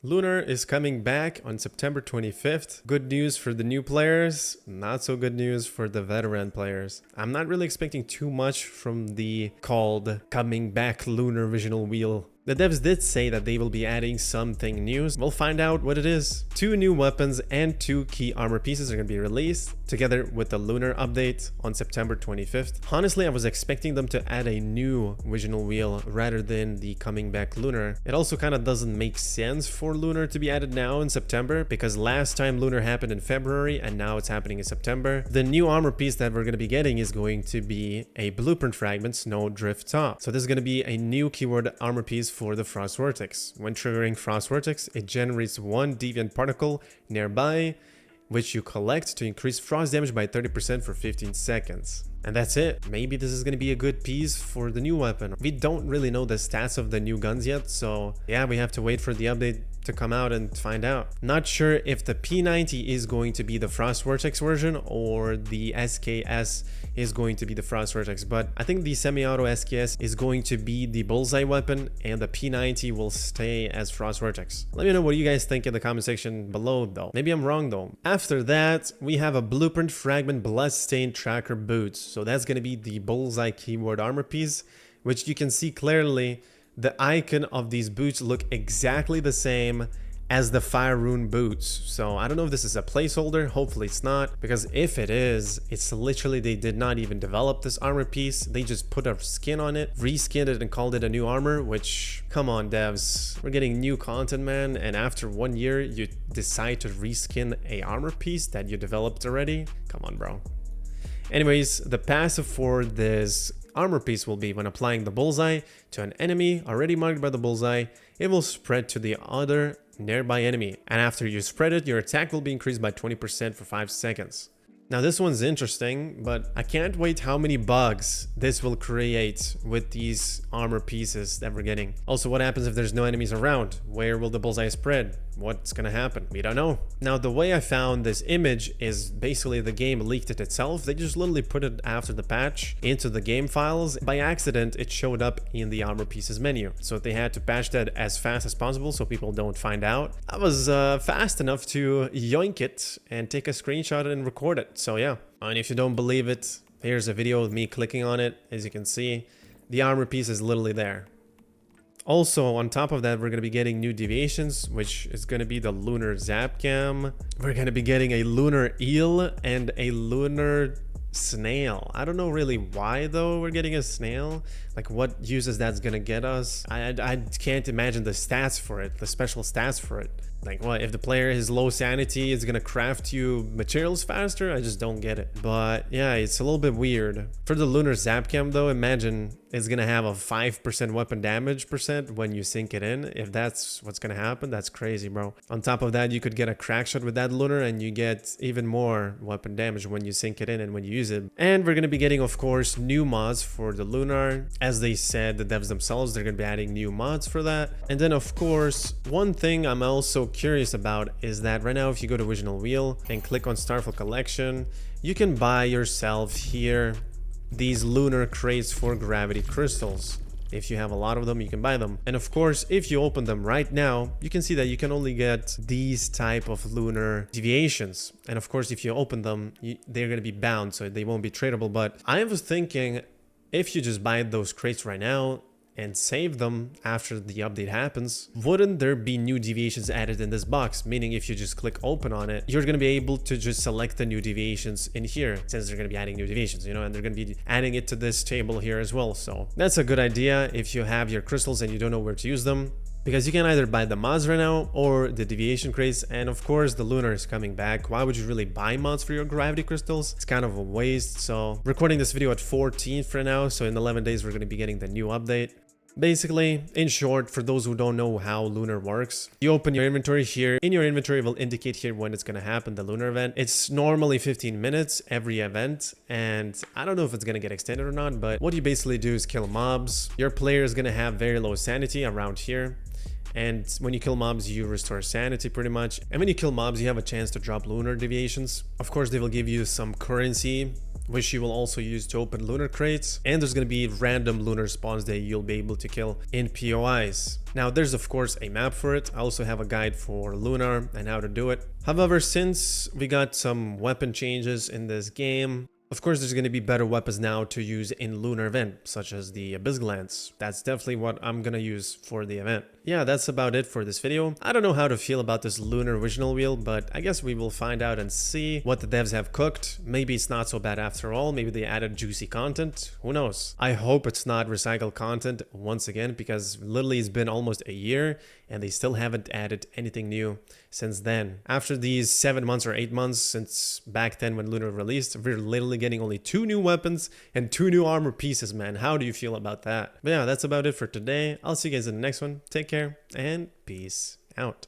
Lunar is coming back on September 25th. Good news for the new players, not so good news for the veteran players. I'm not really expecting too much from the called coming back Lunar visual wheel. The devs did say that they will be adding something new. We'll find out what it is. 2 new weapons and 2 key armor pieces are going to be released together with the Lunar update on September 25th. Honestly, I was expecting them to add a new visual wheel rather than the coming back Lunar. It also kind of doesn't make sense for Lunar to be added now in September because last time Lunar happened in February and now it's happening in September. The new armor piece that we're going to be getting is going to be a blueprint fragment Snowdrift top. So this is going to be a new keyword armor piece for the Frost Vortex. When triggering Frost Vortex, it generates 1 deviant particle nearby, which you collect to increase frost damage by 30% for 15 seconds. And that's it. Maybe this is going to be a good piece for the new weapon. We don't really know the stats of the new guns yet, so yeah, we have to wait for the update to come out and find out. Not sure if the P90 is going to be the Frost Vortex version or the SKS is going to be the Frost Vortex, but I think the semi-auto SKS is going to be the bullseye weapon and the P90 will stay as Frost Vortex. Let me know what you guys think in the comment section below though. Maybe I'm wrong though. After that, we have a blueprint fragment Bloodstained tracker boots. So that's going to be the bullseye keyword armor piece, which you can see clearly the icon of these boots look exactly the same as the fire rune boots. So I don't know if this is a placeholder, hopefully it's not, because if it is, it's literally they did not even develop this armor piece. They just put a skin on it, reskinned it and called it a new armor, which, come on devs, we're getting new content, man, and after 1 year you decide to reskin a armor piece that you developed already? Come on, bro. Anyways, the passive for this armor piece will be when applying the bullseye to an enemy already marked by the bullseye, it will spread to the other nearby enemy. And after you spread it, your attack will be increased by 20% for 5 seconds. Now this one's interesting, but I can't wait how many bugs this will create with these armor pieces that we're getting. Also, what happens if there's no enemies around? Where will the bullseye spread? What's gonna happen? We don't know. Now the way I found this image is basically the game leaked it itself. They just literally put it after the patch into the game files. By accident, it showed up in the armor pieces menu. So they had to patch that as fast as possible so people don't find out. I was fast enough to yoink it and take a screenshot and record it. So yeah, and if you don't believe it, here's a video of me clicking on it. As you can see, the armor piece is literally there. Also, on top of that, we're going to be getting new deviations, which is going to be the Lunar Zap Cam. We're going to be getting a Lunar Eel and a Lunar Snail. I don't know really why though we're getting a snail. Like what uses that's going to get us. I can't imagine the stats for it, the special stats for it. Like what, if the player is low sanity, it's gonna craft you materials faster? I just don't get it. But yeah, it's a little bit weird. For the Lunar Zap Cam though, imagine it's gonna have a 5% weapon damage percent when you sink it in. If that's what's gonna happen, that's crazy, bro. On top of that, you could get a crack shot with that Lunar and you get even more weapon damage when you sink it in and when you use it. And we're gonna be getting, of course, new mods for the Lunar. As they said, the devs themselves, they're gonna be adding new mods for that. And then of course, one thing I'm also curious about is that right now if you go to original wheel and click on Starfall collection, you can buy yourself here these lunar crates for gravity crystals. If you have a lot of them, you can buy them. And of course, if you open them right now, you can see that you can only get these type of lunar deviations. And of course, if you open them, they're going to be bound, so they won't be tradable. But I was thinking, if you just buy those crates right now and save them after the update happens, wouldn't there be new deviations added in this box? Meaning if you just click open on it, you're going to be able to just select the new deviations in here, since they're going to be adding new deviations, you know, and they're going to be adding it to this table here as well. So that's a good idea if you have your crystals and you don't know where to use them, because you can either buy the mods right now or the deviation crates. And of course the Lunar is coming back. Why would you really buy mods for your gravity crystals? It's kind of a waste. So recording this video at 14th for now, so in 11 days we're going to be getting the new update. Basically, in short, for those who don't know how Lunar works, you open your inventory here. In your inventory, it will indicate here when it's going to happen, the Lunar event. It's normally 15 minutes every event, and I don't know if it's going to get extended or not, but what you basically do is kill mobs. Your player is going to have very low sanity around here. And when you kill mobs, you restore sanity pretty much. And when you kill mobs, you have a chance to drop lunar deviations. Of course, they will give you some currency, which you will also use to open lunar crates. And there's going to be random lunar spawns that you'll be able to kill in POIs. Now, there's of course a map for it. I also have a guide for Lunar and how to do it. However, since we got some weapon changes in this game, of course, there's going to be better weapons now to use in Lunar event, such as the Abyss Glance. That's definitely what I'm going to use for the event. Yeah, that's about it for this video. I don't know how to feel about this Lunar original wheel, but I guess we will find out and see what the devs have cooked. Maybe it's not so bad after all. Maybe they added juicy content. Who knows? I hope it's not recycled content once again, because literally it's been almost a year and they still haven't added anything new since then. After these 7 months or 8 months since back then when Lunar released, we're literally getting only 2 new weapons and 2 new armor pieces, man. How do you feel about that? But yeah, that's about it for today. I'll see you guys in the next one. Take care and peace out.